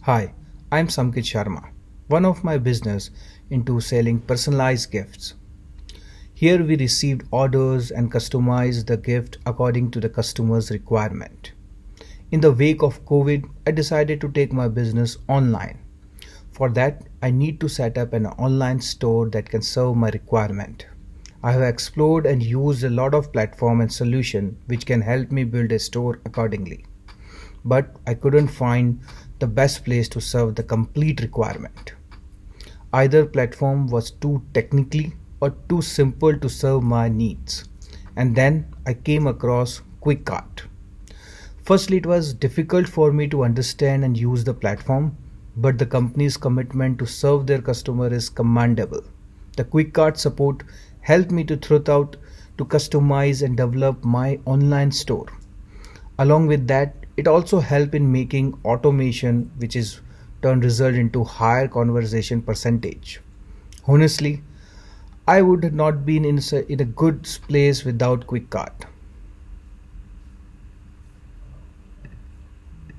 Hi, I'm Samkit Sharma. One of my business into selling personalized gifts. Here we received orders and customized the gift according to the customer's requirement. In the wake of COVID, I decided to take my business online. For that, I need to set up an online store that can serve my requirement. I have explored and used a lot of platform and solution which can help me build a store accordingly. But I couldn't find the best place to serve the complete requirement. Either platform was too technically or too simple to serve my needs. And then I came across Kwikcart. Firstly, it was difficult for me to understand and use the platform, but the company's commitment to serve their customer is commendable. The Kwikcart support helped me to throw out to customize and develop my online store. Along with that, it also help in making automation which is turn result into higher conversation percentage. Honestly, I would not been in a good place without Kwikcart.